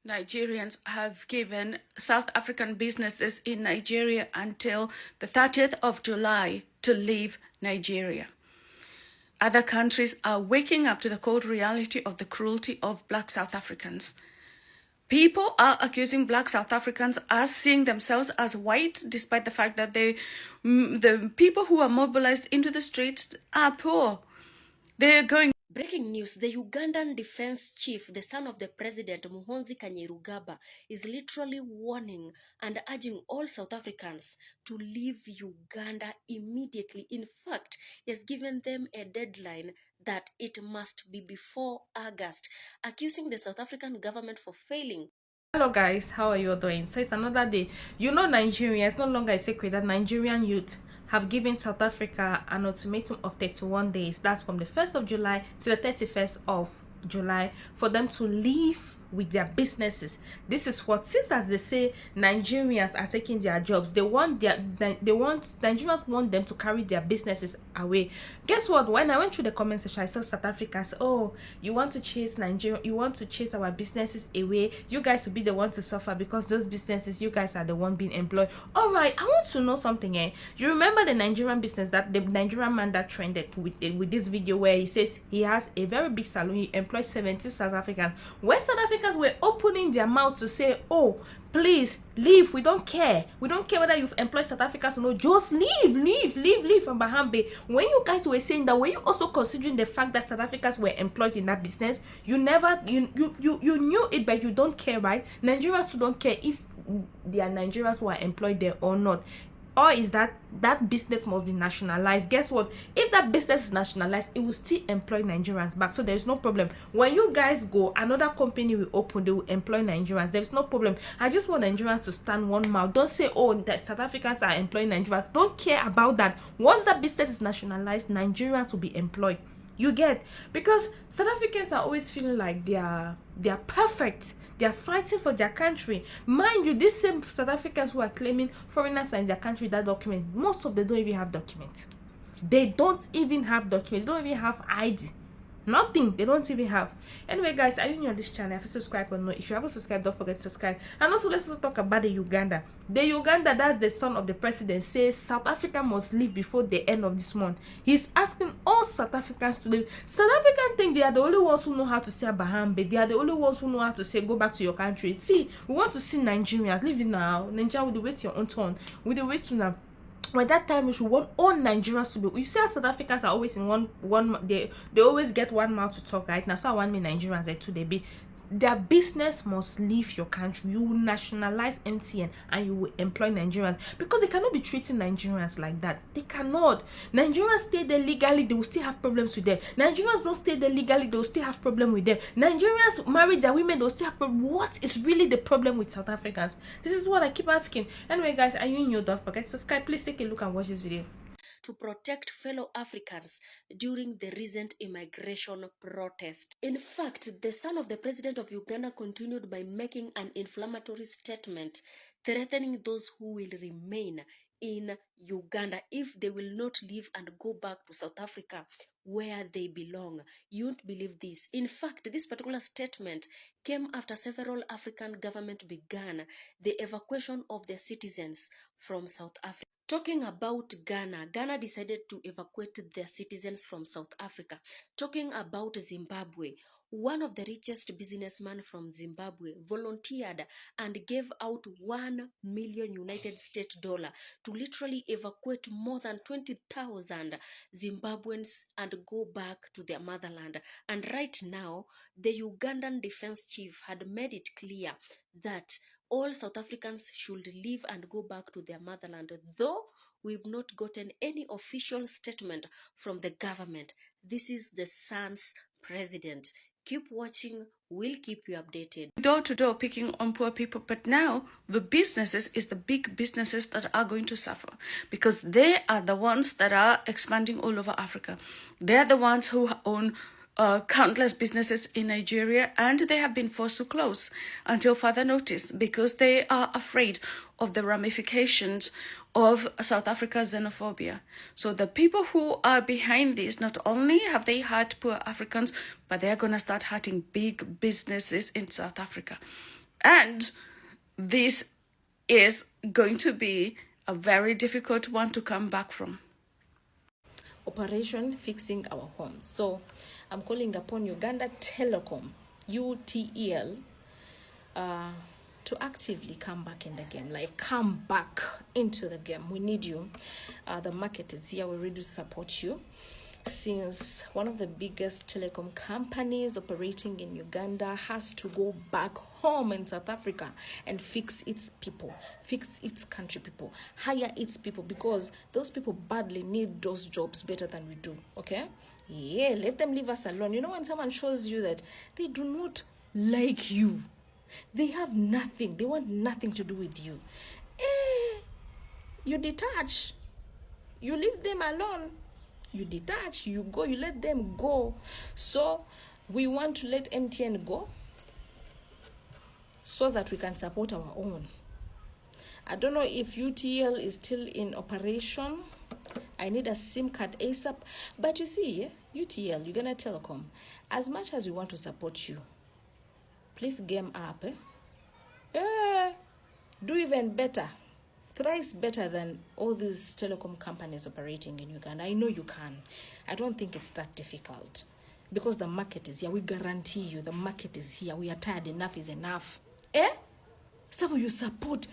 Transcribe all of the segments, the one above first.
Nigerians have given South African businesses in Nigeria until the 30th of July to leave Nigeria. Other countries are waking up to the cold reality of the cruelty of Black South Africans. People are accusing Black South Africans as seeing themselves as white, despite the fact that the people who are mobilized into the streets are poor. They're going. Breaking news, the Ugandan defense chief, the son of the president, Muhoozi Kainerugaba, is literally warning and urging all South Africans to leave Uganda immediately. In fact, he has given them a deadline that it must be before August, accusing the South African government for failing. Hello guys, how are you all doing? So it's another day. You know, Nigeria, it's no longer a secret that Nigerian youth have given South Africa an ultimatum of 31 days. That's from the 1st of July to the 31st of July for them to leave with their businesses. This is what, since as they say Nigerians are taking their jobs, Nigerians want them to carry their businesses away. Guess what? When I went through the comment section, I saw South Africa say, oh, you want to chase Nigeria, you want to chase our businesses away, you guys will be the one to suffer because those businesses, you guys are the one being employed. All right, I want to know something. You remember the Nigerian business, that the Nigerian man that trended with this video where he says he has a very big salon, he employs 70 South Africans. When South Africans were opening their mouth to say, oh, please leave, we don't care whether you've employed South Africans or no, just leave from Bahambe. When you guys were saying that, were you also considering the fact that South Africans were employed in that business? You knew it, but you don't care, right? Nigerians who don't care if they are Nigerians who are employed there or not. Or is that business must be nationalized? Guess what? If that business is nationalized, it will still employ Nigerians back, so there is no problem. When you guys go, another company will open, they will employ Nigerians. There is no problem. I just want Nigerians to stand one mouth. Don't say, oh, that South Africans are employing Nigerians. Don't care about that. Once that business is nationalized, Nigerians will be employed. You get? Because South Africans are always feeling like they are perfect. They are fighting for their country. Mind you, these same South Africans who are claiming foreigners are in their country that document, most of them don't even have documents. They don't even have documents. They don't even have ID. Nothing. They don't even have. Anyway, guys, are you new on this channel? If you subscribe or not, if you haven't subscribed, don't forget to subscribe. And also, let's also talk about the Uganda. The Uganda, that's the son of the president, says South Africa must leave before the end of this month. He's asking all South Africans to leave. South Africans think they are the only ones who know how to say Bahambe. They are the only ones who know how to say go back to your country. See, we want to see Nigerians living now. Nigeria, will wait your own turn. Will wait to now. By that time, we should want all Nigerians to be. You see how South Africans are always in one they always get one mouth to talk, right? Now, so I want me Nigerians there too. They be their business must leave your country. You will nationalize MTN and you will employ Nigerians, because they cannot be treating Nigerians like that. They cannot. Nigerians stay there legally, they will still have problems with them. Nigerians don't stay there legally, they will still have problems with them. Nigerians marry their women, they will still have problems. What is really the problem with South Africans? This is what I keep asking. Anyway, guys, are you new? Don't forget to subscribe. Please take a look and watch this video. To protect fellow Africans during the recent immigration protest. In fact, the son of the president of Uganda continued by making an inflammatory statement threatening those who will remain in Uganda if they will not leave and go back to South Africa where they belong. You won't believe this. In fact, this particular statement came after several African governments began the evacuation of their citizens from South Africa. Talking about Ghana, Ghana decided to evacuate their citizens from South Africa. Talking about Zimbabwe, one of the richest businessmen from Zimbabwe volunteered and gave out 1 million United States dollar to literally evacuate more than 20,000 Zimbabweans and go back to their motherland. And right now, the Ugandan defense chief had made it clear that all South Africans should leave and go back to their motherland, though we've not gotten any official statement from the government. This is the son's president. Keep watching, we'll keep you updated. Door to door picking on poor people, but now the businesses is the big businesses that are going to suffer, because they are the ones that are expanding all over Africa. They're the ones who own countless businesses in Nigeria, and they have been forced to close until further notice because they are afraid of the ramifications of South Africa's xenophobia. So the people who are behind this, not only have they hurt poor Africans, but they're going to start hurting big businesses in South Africa. And this is going to be a very difficult one to come back from. Operation Fixing Our Homes. So I'm calling upon Uganda Telecom, UTEL, to actively come back in the game. Like, come back into the game. We need you. The market is here. We're ready to support you. Since one of the biggest telecom companies operating in Uganda has to go back home in South Africa and fix its people, fix its country people, hire its people, because those people badly need those jobs better than we do. Okay? Yeah, let them leave us alone. You know, when someone shows you that they do not like you, they have nothing, they want nothing to do with you, you detach, you leave them alone, you detach, you go, you let them go. So we want to let MTN go so that we can support our own. I don't know if UTL is still in operation. I need a SIM card ASAP. But you see, UTL, Uganda Telecom, as much as we want to support you, please game up. Do even better. Thrice better than all these telecom companies operating in Uganda. I know you can. I don't think it's that difficult, because the market is here. We guarantee you the market is here. We are tired. Enough is enough. So you support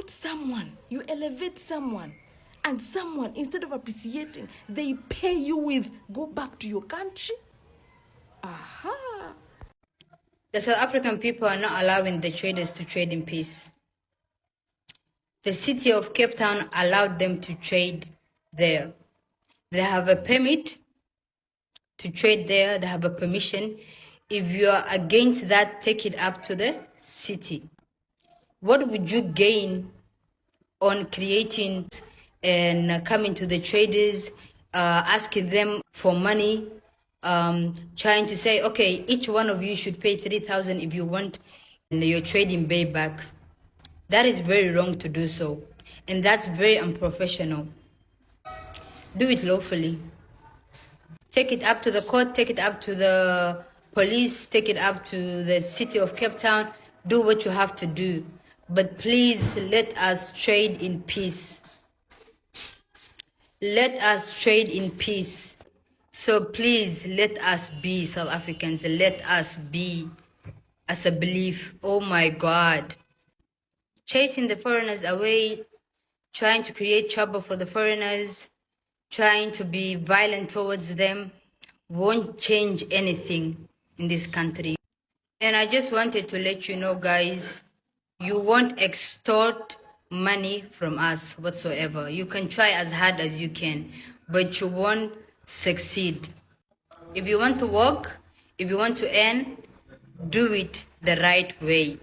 someone, you elevate someone, and someone, instead of appreciating, they pay you with go back to your country. Aha. The South African people are not allowing the traders to trade in peace. The city of Cape Town allowed them to trade there. They have a permit to trade there. They have a permission. If you are against that, take it up to the city. What would you gain on creating and coming to the traders, asking them for money, trying to say, okay, each one of you should pay 3,000 if you want your trading bay back? That is very wrong to do so, and that's very unprofessional. Do it lawfully. Take it up to the court, take it up to the police, take it up to the city of Cape Town. Do what you have to do, but please let us trade in peace. Let us trade in peace. So please let us be South Africans. Let us be as a belief. Oh my God. Chasing the foreigners away, trying to create trouble for the foreigners, trying to be violent towards them, won't change anything in this country. And I just wanted to let you know, guys, you won't extort money from us whatsoever. You can try as hard as you can, but you won't succeed. If you want to work, if you want to earn, do it the right way.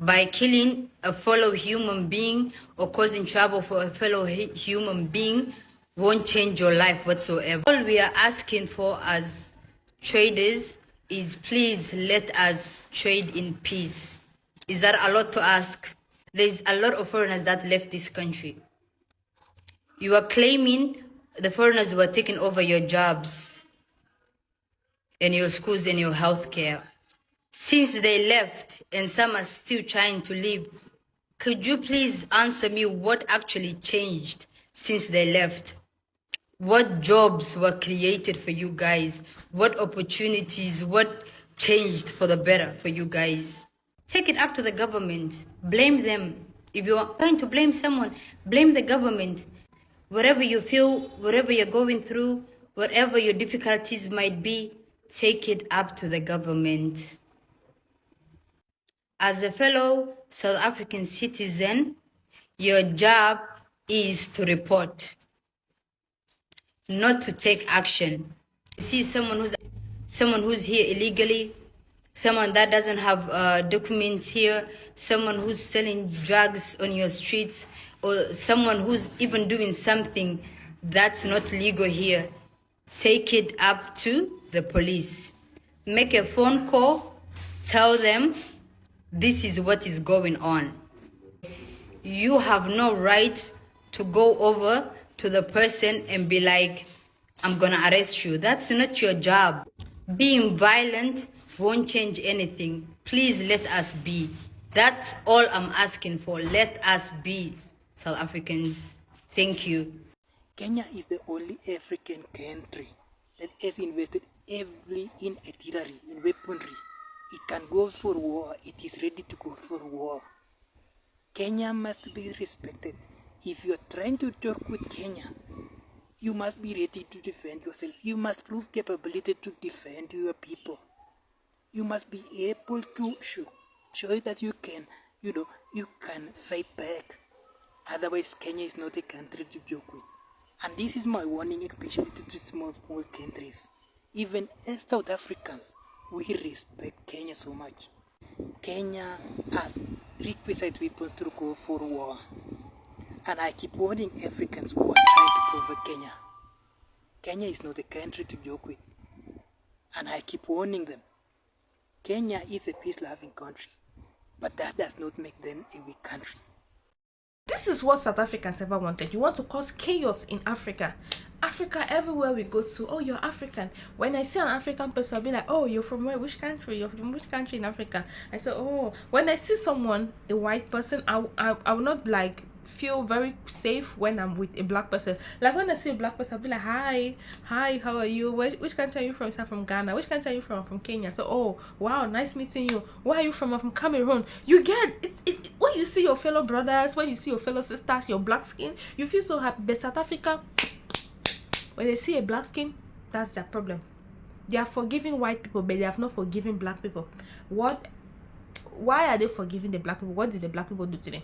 By killing a fellow human being or causing trouble for a fellow human being won't change your life whatsoever. All we are asking for as traders is please let us trade in peace. Is that a lot to ask? There's a lot of foreigners that left this country. You are claiming the foreigners were taking over your jobs and your schools and your healthcare. Since they left and some are still trying to leave, could you please answer me what actually changed since they left? What jobs were created for you guys? What opportunities? What changed for the better for you guys? Take it up to the government. Blame them. If you are trying to blame someone, blame the government. Whatever you feel, whatever you're going through, whatever your difficulties might be, take it up to the government. As a fellow South African citizen, your job is to report, not to take action. You see someone who's here illegally, someone that doesn't have documents here, someone who's selling drugs on your streets, or someone who's even doing something that's not legal here, take it up to the police. Make a phone call, tell them this is what is going on. You have no right to go over to the person and be like, I'm gonna arrest you. That's not your job. Being violent won't change anything. Please let us be. That's all I'm asking for. Let us be South Africans. Thank you. Kenya is the only African country that has invested heavily in artillery, in weaponry. It can go for war. It is ready to go for war. Kenya must be respected. If you are trying to talk with Kenya, you must be ready to defend yourself. You must prove capability to defend your people. You must be able to show that you can, you can fight back. Otherwise, Kenya is not a country to joke with. And this is my warning, especially to the small countries. Even as South Africans, we respect Kenya so much. Kenya has requisite people to go for war. And I keep warning Africans who are trying to provoke Kenya. Kenya is not a country to joke with. And I keep warning them. Kenya is a peace-loving country, but that does not make them a weak country. This is what South Africans ever wanted. You want to cause chaos in Africa. Africa, everywhere we go to, oh, you're African. When I see an African person, I'll be like, oh, you're from where? Which country? You're from which country in Africa? I say, oh. When I see someone, a white person, I will not like feel very safe when I'm with a black person. Like when I see a black person, I'll be like, hi, how are you? Which country are you from? I'm from Ghana. Which country are you from? I'm from Kenya. So, oh, wow, nice meeting you. Where are you from? I'm from Cameroon. You get it when you see your fellow brothers, when you see your fellow sisters, your black skin, you feel so happy. But South Africa, when they see a black skin, that's their problem. They are forgiving white people, but they have not forgiven black people. Why are they forgiving the black people? What did the black people do to them?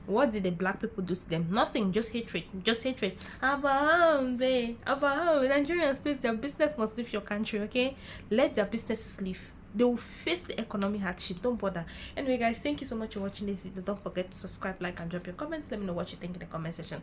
What did the black people do to them? Nothing, just hatred. Nigerians, please, their business must leave your country, okay? Let their businesses leave. They will face the economic hardship. Don't bother. Anyway, guys, thank you so much for watching this video. Don't forget to subscribe, like, and drop your comments. Let me know what you think in the comment section.